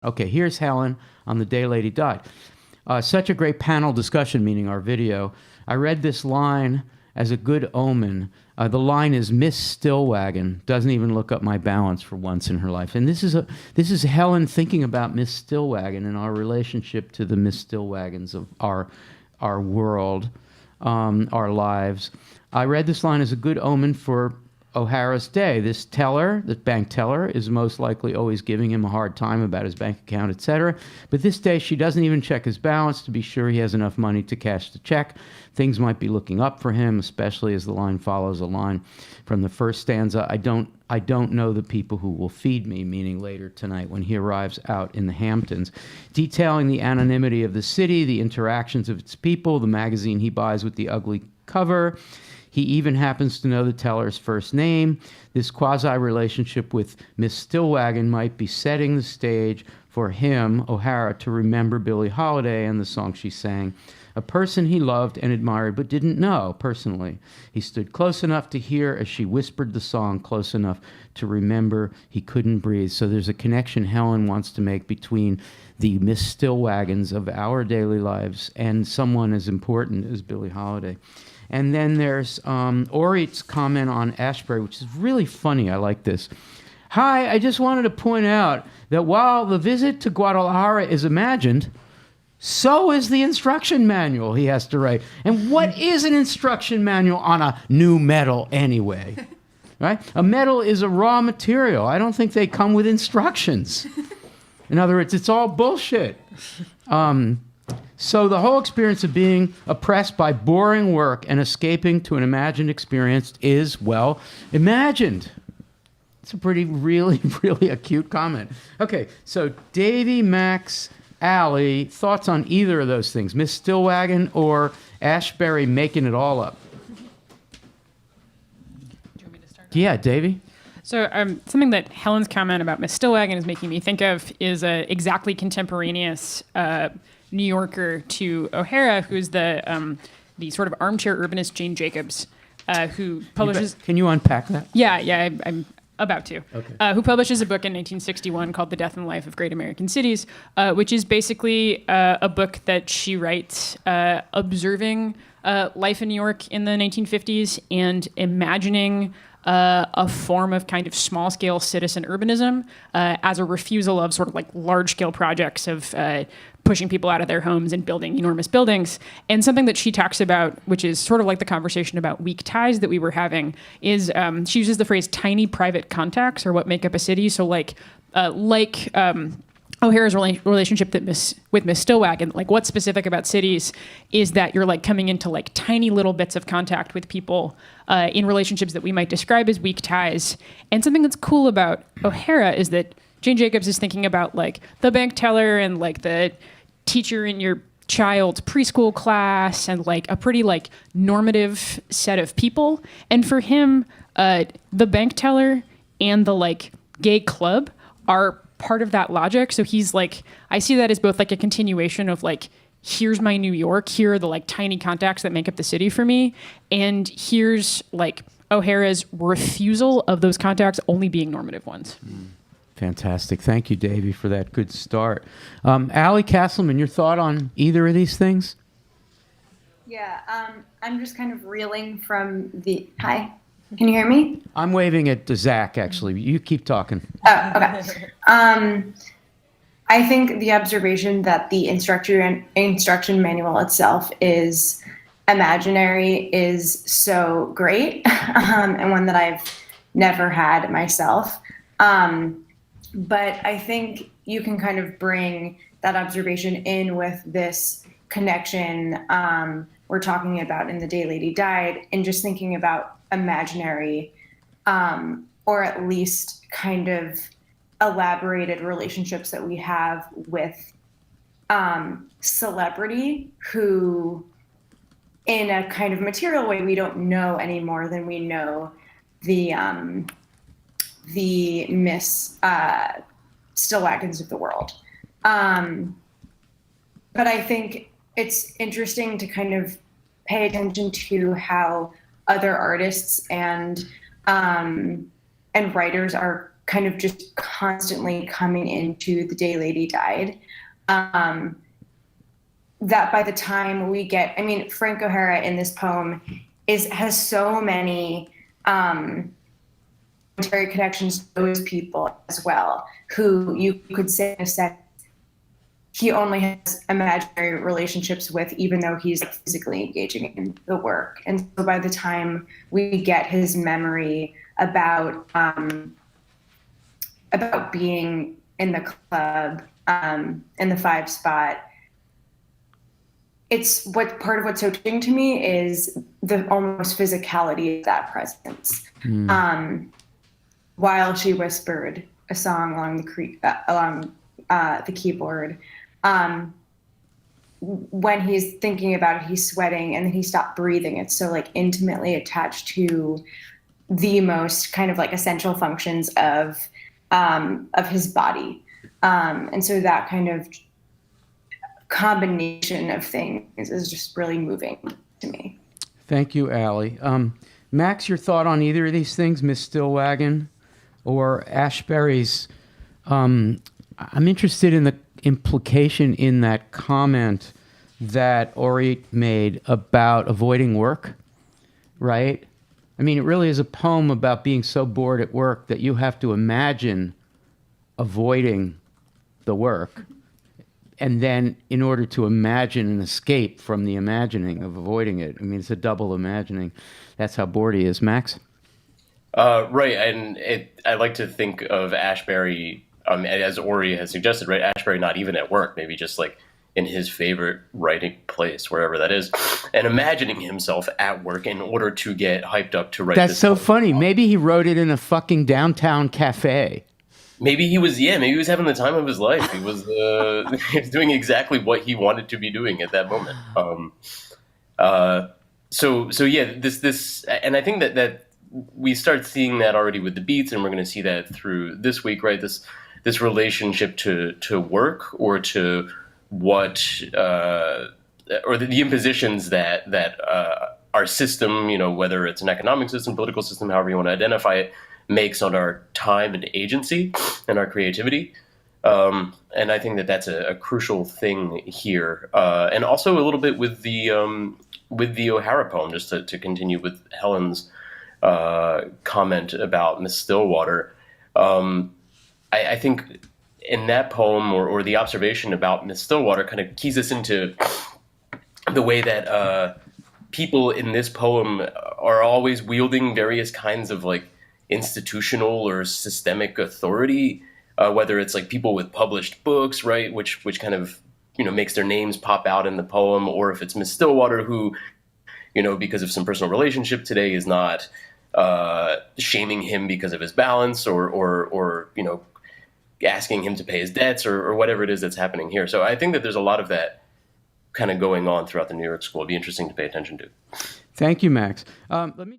Okay, here's Helen on the day Lady died. Such a great panel discussion, meaning our video. I read this line as a good omen. The line is Miss Stillwagon doesn't even look up my balance for once in her life. And this is Helen thinking about Miss Stillwagon and our relationship to the Miss Stillwagons of our world, our lives. I read this line as a good omen for O'Hara's day. This bank teller, is most likely always giving him a hard time about his bank account, etc. But this day, she doesn't even check his balance to be sure he has enough money to cash the check. Things might be looking up for him, especially as the line follows a line from the first stanza. I don't know the people who will feed me, meaning later tonight when he arrives out in the Hamptons, detailing the anonymity of the city, the interactions of its people, the magazine he buys with the ugly cover. He even happens to know the teller's first name. This quasi-relationship with Miss Stillwagon might be setting the stage for him, O'Hara, to remember Billie Holiday and the song she sang, a person he loved and admired but didn't know personally. He stood close enough to hear as she whispered the song, close enough to remember he couldn't breathe. So there's a connection Helen wants to make between the Miss Stillwagons of our daily lives and someone as important as Billie Holiday. And then there's Orit's comment on Ashbury, which is really funny. I like this. Hi, I just wanted to point out that while the visit to Guadalajara is imagined, so is the instruction manual he has to write. And what is an instruction manual on a new medal anyway? Right? A medal is a raw material. I don't think they come with instructions. In other words, it's all bullshit. So the whole experience of being oppressed by boring work and escaping to an imagined experience is, well, imagined. It's a really, really acute comment. Okay, so Davey, Max, Allie, thoughts on either of those things, Miss Stillwagon or Ashbury making it all up? Do you want me to start? Yeah, Davey? So something that Helen's comment about Miss Stillwagon is making me think of is a exactly contemporaneous New Yorker to O'Hara, who's the sort of armchair urbanist Jane Jacobs, who publishes... Can you unpack that? Yeah, I'm about to. Okay. Who publishes a book in 1961 called The Death and Life of Great American Cities, which is basically a book that she writes observing life in New York in the 1950s and imagining a form of kind of small-scale citizen urbanism as a refusal of sort of like large-scale projects of pushing people out of their homes and building enormous buildings. And something that she talks about, which is sort of like the conversation about weak ties that we were having, is she uses the phrase tiny private contacts are what make up a city. So like O'Hara's relationship with Miss Stillwagon, like what's specific about cities is that you're like coming into like tiny little bits of contact with people in relationships that we might describe as weak ties. And something that's cool about O'Hara is that Jane Jacobs is thinking about like the bank teller and like the teacher in your child's preschool class and like a pretty like normative set of people. And for him, the bank teller and the like gay club are part of that logic. So he's like, I see that as both like a continuation of like, here's my New York, here are the like tiny contacts that make up the city for me. And here's like O'Hara's refusal of those contacts only being normative ones. Fantastic. Thank you, Davey, for that good start. Allie Castleman, your thought on either of these things? Yeah, I'm just kind of reeling from the... Hi, can you hear me? I'm waving at Zach, actually. You keep talking. Oh, okay. I think the observation that the instruction manual itself is imaginary is so great, and one that I've never had myself. But I think you can kind of bring that observation in with this connection we're talking about in The Day Lady Died, and just thinking about imaginary or at least kind of elaborated relationships that we have with celebrity who, in a kind of material way, we don't know any more than we know the Miss Stillwagons of the world. But I think it's interesting to kind of pay attention to how other artists and writers are kind of just constantly coming into the day Lady died. That by the time we get, I mean, Frank O'Hara in this poem has so many connections to those people as well, who you could say in a sense he only has imaginary relationships with, even though he's physically engaging in the work. And so by the time we get his memory about being in the club, in the 5 spot, it's part of what's so touching to me is the almost physicality of that presence. While she whispered a song along the keyboard, when he's thinking about it, he's sweating, and then he stopped breathing. It's so like intimately attached to the most kind of like essential functions of his body, and so that kind of combination of things is just really moving to me. Thank you, Allie. Max, your thought on either of these things, Miss Stillwagon or Ashbery's? I'm interested in the implication in that comment that Ori made about avoiding work, right? I mean, it really is a poem about being so bored at work that you have to imagine avoiding the work. And then in order to imagine an escape from the imagining of avoiding it. I mean, it's a double imagining. That's how bored he is. Max? Right. And I like to think of Ashbery, as Ori has suggested, right? Ashbery not even at work, maybe just like in his favorite writing place, wherever that is, and imagining himself at work in order to get hyped up to write That's this so poem. funny. Maybe he wrote it in a fucking downtown cafe. Maybe he was having the time of his life. He was he was doing exactly what he wanted to be doing at that moment. So yeah, this, and I think that we start seeing that already with the beats, and we're going to see that through this week, right? This relationship to work, or to what, or the impositions that our system, whether it's an economic system, political system, however you want to identify it, makes on our time and agency and our creativity. And I think that that's a crucial thing here. And also a little bit with the O'Hara poem, just to continue with Helen's comment about Miss Stillwater. I think in that poem, or the observation about Miss Stillwater, kind of keys us into the way that people in this poem are always wielding various kinds of like institutional or systemic authority, whether it's like people with published books, right, which kind of makes their names pop out in the poem, or if it's Miss Stillwater, who because of some personal relationship today is not shaming him because of his balance, or asking him to pay his debts, or whatever it is that's happening here. So I think that there's a lot of that kind of going on throughout the New York School. It'd be interesting to pay attention to. Thank you, Max. Let me